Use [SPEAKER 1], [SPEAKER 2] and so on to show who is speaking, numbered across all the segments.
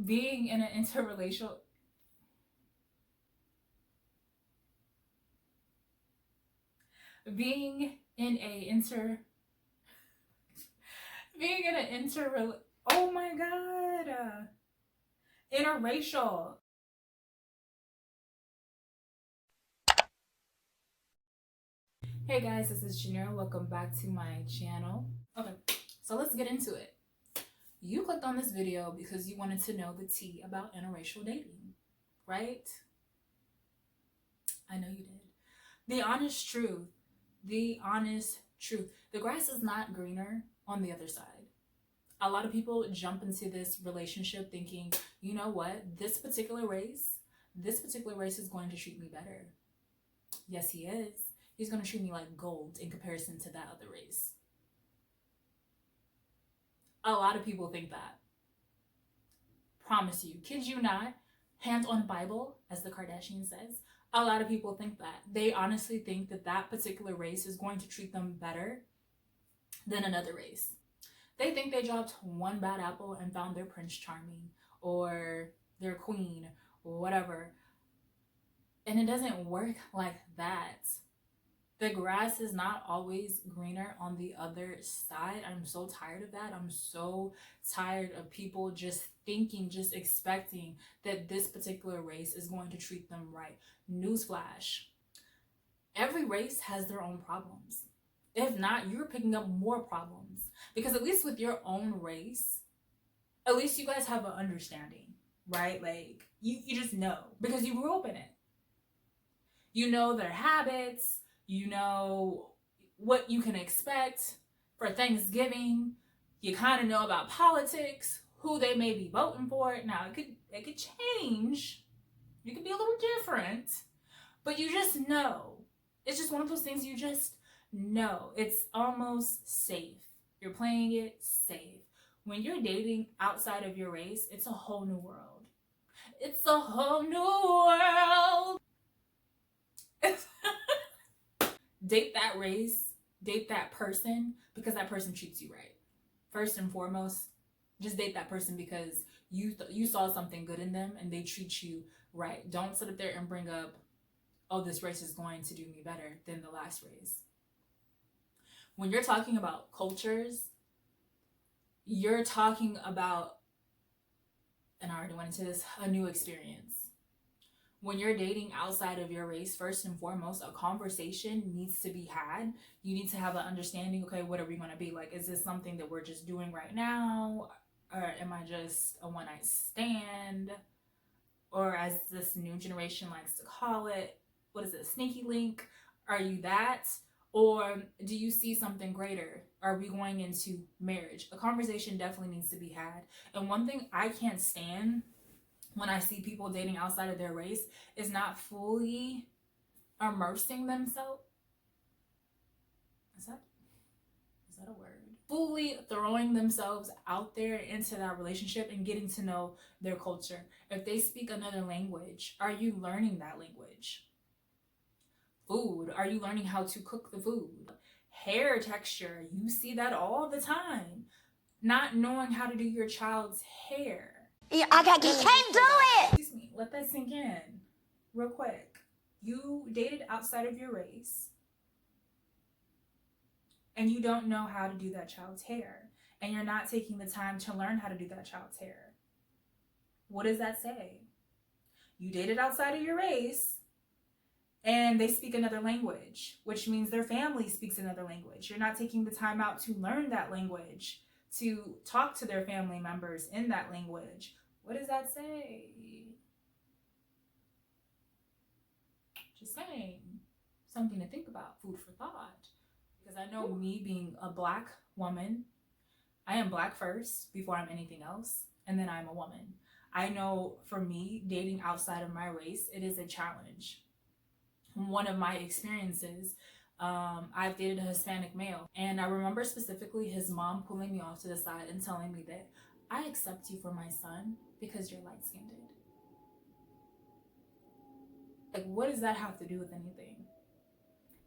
[SPEAKER 1] being in an interrelational being in a inter being in an inter oh my god, interracial. Hey guys, this is Janira. Welcome back to my channel. Okay, so let's get into it. You clicked on this video because you wanted to know the tea about interracial dating, right? I know you did. The honest truth, the honest truth. The grass is not greener on the other side. A lot of people jump into this relationship thinking, you know what, this particular race is going to treat me better. Yes, he is. He's going to treat me like gold in comparison to that other race. A lot of people think that. Promise you, kid you not, hands on Bible, as the Kardashian says. A lot of people think that. They honestly think that that particular race is going to treat them better than another race. They think they dropped one bad apple and found their Prince Charming or their queen or whatever. And it doesn't work like that. The grass is not always greener on the other side. I'm so tired of that. I'm so tired of people just thinking, just expecting that this particular race is going to treat them right. Newsflash. Every race has their own problems. If not, you're picking up more problems. Because at least with your own race, at least you guys have an understanding, right? Like, you just know because you grew up in it. You know their habits. You know what you can expect for Thanksgiving. You kind of know about politics, who they may be voting for. Now, it could change. You could be a little different. But you just know. It's just one of those things you just know. It's almost safe. You're playing it safe. When you're dating outside of your race, it's a whole new world. It's a whole new world. Date that race, date that person because that person treats you right. First and foremost, just date that person because you saw something good in them and they treat you right. Don't sit up there and bring up, oh, this race is going to do me better than the last race. When you're talking about cultures, you're talking about, and I already went into this, a new experience. When you're dating outside of your race, first and foremost, a conversation needs to be had. You need to have an understanding, okay, what are we going to be? Like, is this something that we're just doing right now? Or am I just a one-night stand? Or as this new generation likes to call it, what is it, sneaky link? Are you that? Or do you see something greater? Are we going into marriage? A conversation definitely needs to be had. And one thing I can't stand when I see people dating outside of their race is not fully immersing themselves. Is that a word? Fully throwing themselves out there into that relationship and getting to know their culture. If they speak another language, are you learning that language? Food, are you learning how to cook the food? Hair texture, you see that all the time. Not knowing how to do your child's hair.
[SPEAKER 2] You can't do it!
[SPEAKER 1] Excuse me, let that sink in real quick. You dated outside of your race and you don't know how to do that child's hair and you're not taking the time to learn how to do that child's hair. What does that say? You dated outside of your race and they speak another language, which means their family speaks another language. You're not taking the time out to learn that language, to talk to their family members in that language. What does that say? Just saying. Something to think about. Food for thought. Because I know me being a Black woman, I am Black first before I'm anything else, and then I'm a woman. I know for me, dating outside of my race, it is a challenge. One of my experiences, I've dated a Hispanic male, and I remember specifically his mom pulling me off to the side and telling me that I accept you for my son because you're light-skinned. Like, what does that have to do with anything?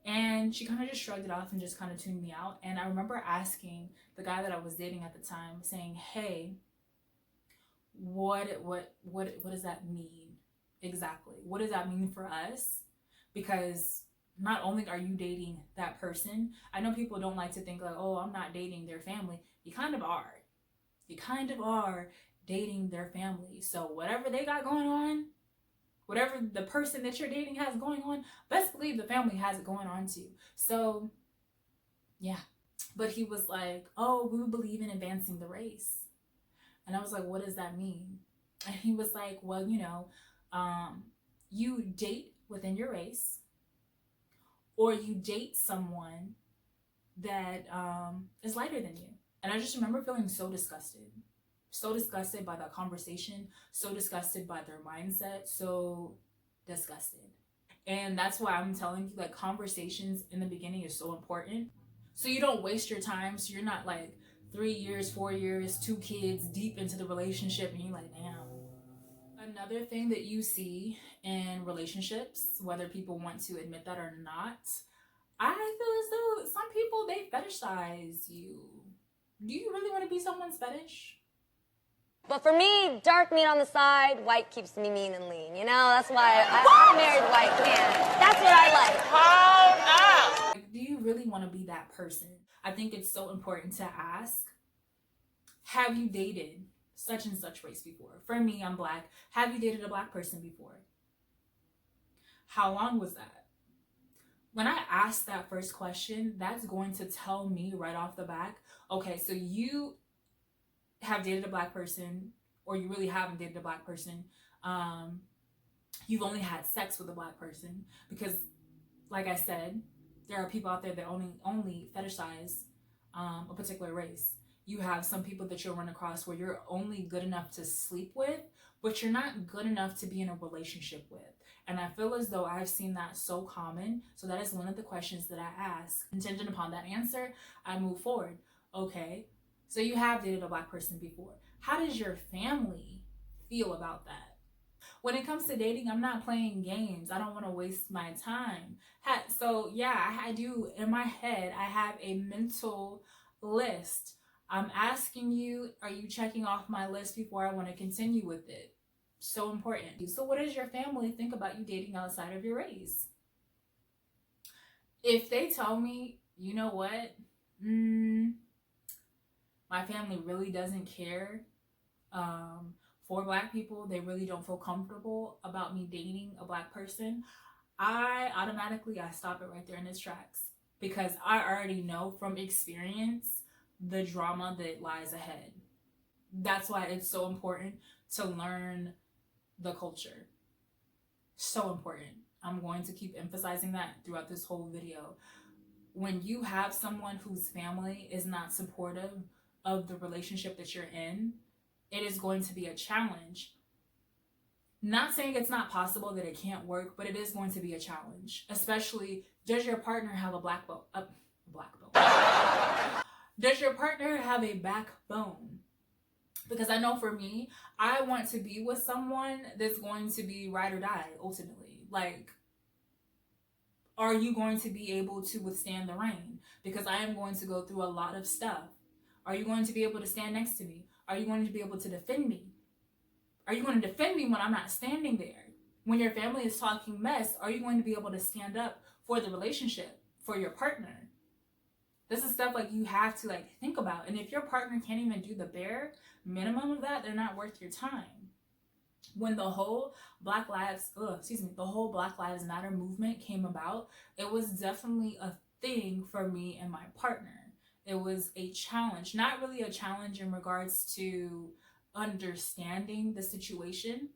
[SPEAKER 1] And she kind of just shrugged it off and just kind of tuned me out. And I remember asking the guy that I was dating at the time, saying, hey, what does that mean exactly? What does that mean for us? Because not only are you dating that person, I know people don't like to think like, oh, I'm not dating their family. You kind of are. You kind of are dating their family. So whatever they got going on, whatever the person that you're dating has going on, best believe the family has it going on too. So yeah. But he was like, oh, we believe in advancing the race. And I was like, what does that mean? And he was like, well, you date within your race, or you date someone that is lighter than you. And I just remember feeling so disgusted by that conversation, so disgusted by their mindset, so disgusted. And that's why I'm telling you, like, conversations in the beginning is so important. So you don't waste your time. So you're not like 3 years, 4 years, 2 kids deep into the relationship and you're like, damn. Another thing that you see in relationships, whether people want to admit that or not, I feel as though some people, they fetishize you. Do you really want to be someone's fetish?
[SPEAKER 2] But for me, dark meat on the side, white keeps me mean and lean. You know, that's why I married white, man. That's what I like.
[SPEAKER 1] Hold up! Do you really want to be that person? I think it's so important to ask, have you dated such and such race before? For me, I'm Black. Have you dated a Black person before? How long was that? When I ask that first question, that's going to tell me right off the back, okay, so you have dated a Black person, or you really haven't dated a Black person. You've only had sex with a Black person, because like I said, there are people out there that only fetishize a particular race. You have some people that you'll run across where you're only good enough to sleep with, but you're not good enough to be in a relationship with. And I feel as though I've seen that so common. So that is one of the questions that I ask. Contingent upon that answer, I move forward. Okay, so you have dated a Black person before. How does your family feel about that? When it comes to dating, I'm not playing games. I don't want to waste my time. So yeah, I do, in my head, I have a mental list. I'm asking you, are you checking off my list before I want to continue with it? So important. So what does your family think about you dating outside of your race? If they tell me, you know what, my family really doesn't care for Black people, they really don't feel comfortable about me dating a Black person, I stop it right there in its tracks, because I already know from experience the drama that lies ahead. That's why it's so important to learn the culture. So important. I'm going to keep emphasizing that throughout this whole video. When you have someone whose family is not supportive of the relationship that you're in, it is going to be a challenge. Not saying it's not possible, that it can't work, but it is going to be a challenge. Especially, does your partner have a black bone? Does your partner have a backbone? Because I know for me, I want to be with someone that's going to be ride or die, ultimately. Like, are you going to be able to withstand the rain? Because I am going to go through a lot of stuff. Are you going to be able to stand next to me? Are you going to be able to defend me? Are you going to defend me when I'm not standing there? When your family is talking mess, are you going to be able to stand up for the relationship, for your partner? This is stuff like you have to think about. And if your partner can't even do the bare minimum of that, they're not worth your time. When the whole Black Lives Matter movement came about, it was definitely a thing for me and my partner. It was a challenge, not really a challenge in regards to understanding the situation.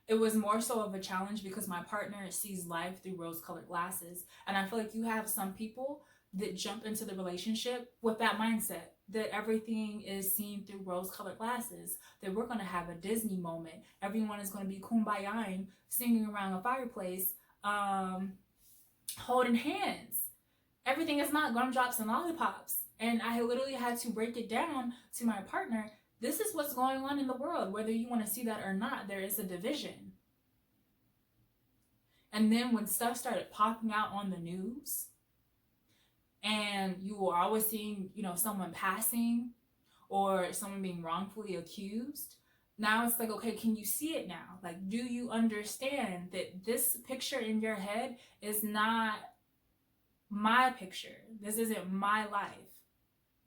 [SPEAKER 1] It was more so of a challenge because my partner sees life through rose-colored glasses. And I feel like you have some people that jump into the relationship with that mindset, that everything is seen through rose-colored glasses, that we're going to have a Disney moment. Everyone is going to be kumbaya, singing around a fireplace, holding hands. Everything is not gumdrops and lollipops. And I literally had to break it down to my partner. This is what's going on in the world. Whether you want to see that or not, there is a division. And then when stuff started popping out on the news, and you were always seeing, someone passing or someone being wrongfully accused, Now it's like, okay, can you see it now? Like, do you understand that this picture in your head is not my picture? This isn't my life.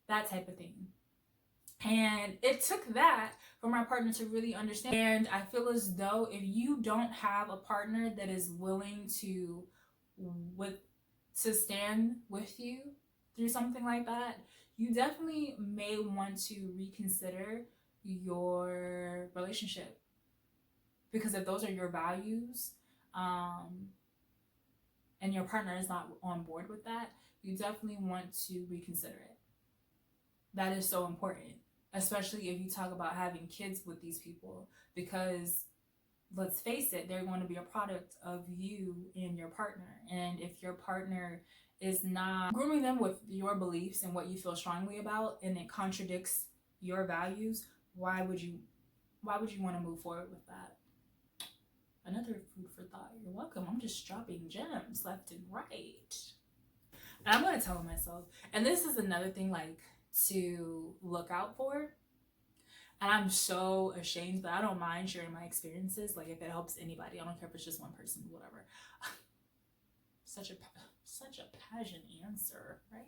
[SPEAKER 1] That type of thing. And it took that for my partner to really understand. And I feel as though if you don't have a partner that is willing to stand with you through something like that, you definitely may want to reconsider your relationship. Because if those are your values, and your partner is not on board with that, you definitely want to reconsider it. That is so important, especially if you talk about having kids with these people, because let's face it, they're going to be a product of you and your partner. And if your partner is not grooming them with your beliefs and what you feel strongly about, and it contradicts your values, why would you want to move forward with that? Another food for thought. You're welcome. I'm just dropping gems left and right. And I'm going to tell myself, and this is another thing, like, to look out for. And I'm so ashamed, but I don't mind sharing my experiences. Like, if it helps anybody, I don't care if it's just one person, whatever. Such a passion answer, right?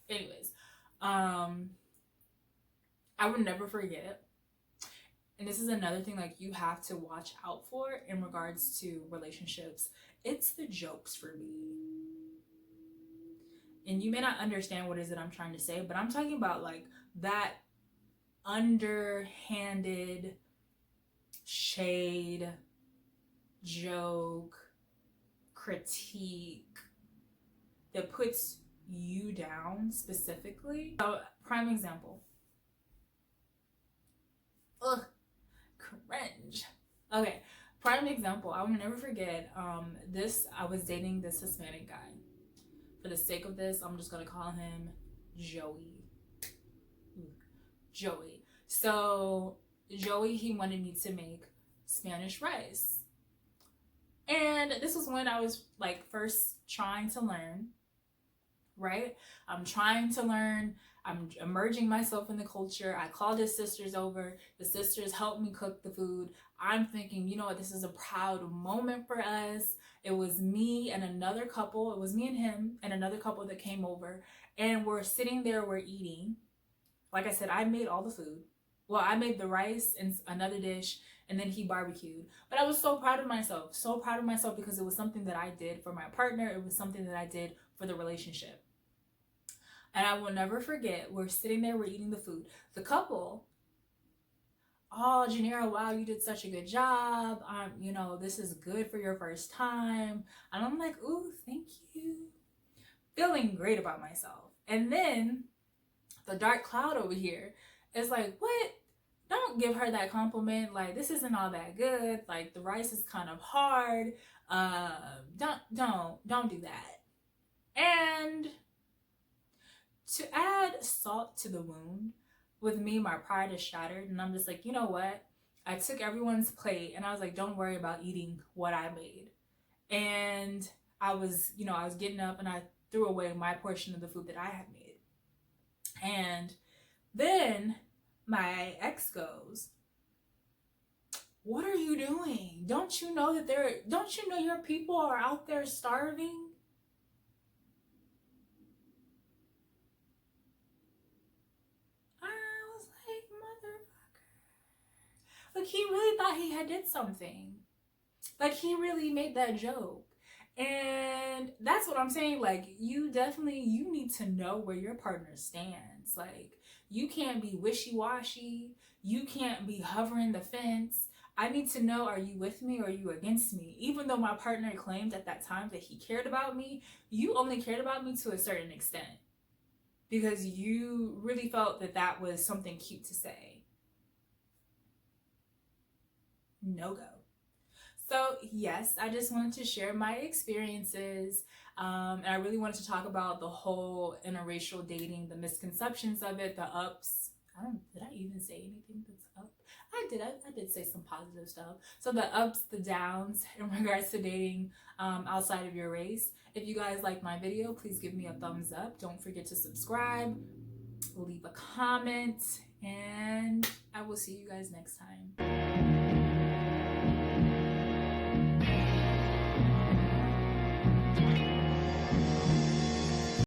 [SPEAKER 1] Anyways, I would never forget. And this is another thing, like, you have to watch out for in regards to relationships. It's the jokes for me. And you may not understand what is it I'm trying to say, but I'm talking about, like, that underhanded shade, joke, critique that puts you down specifically. So, prime example. Ugh, cringe. Okay, prime example. I will never forget. I was dating this Hispanic guy. For the sake of this, I'm just gonna call him Joey. Joey. So Joey, he wanted me to make Spanish rice. And this was when I was, like, first trying to learn, right? I'm trying to learn. I'm immersing myself in the culture. I called his sisters over. The sisters helped me cook the food. I'm thinking, you know what, this is a proud moment for us. It was me and another couple. It was me and him and another couple that came over. And we're sitting there, we're eating. Like I said, I made all the food. Well, I made the rice and another dish, and then he barbecued. But I was so proud of myself. So proud of myself because it was something that I did for my partner. It was something that I did for the relationship. And I will never forget, we're sitting there, we're eating the food. The couple, oh, Janera, wow, you did such a good job. This is good for your first time. And I'm like, ooh, thank you. Feeling great about myself. And then the dark cloud over here is like, what? Don't give her that compliment. Like, this isn't all that good. Like, the rice is kind of hard. Don't do that. And to add salt to the wound, with me, my pride is shattered, and I'm just like, you know what? I took everyone's plate, and I was like, don't worry about eating what I made. And I was getting up, and I threw away my portion of the food that I had made. And then my ex goes, what are you doing? Don't you know your people are out there starving? Like, he really thought he had did something. Like, he really made that joke. And that's what I'm saying. Like, you need to know where your partner stands. Like, you can't be wishy-washy. You can't be hovering the fence. I need to know, are you with me or are you against me? Even though my partner claimed at that time that he cared about me, you only cared about me to a certain extent. Because you really felt that that was something cute to say. No go. So yes, I just wanted to share my experiences, and I really wanted to talk about the whole interracial dating, the misconceptions of it, the ups. Did I even say anything that's up? I did say some positive stuff. So the ups, the downs in regards to dating outside of your race. If you guys like my video, please give me a thumbs up. Don't forget to subscribe, leave a comment, And I will see you guys next time.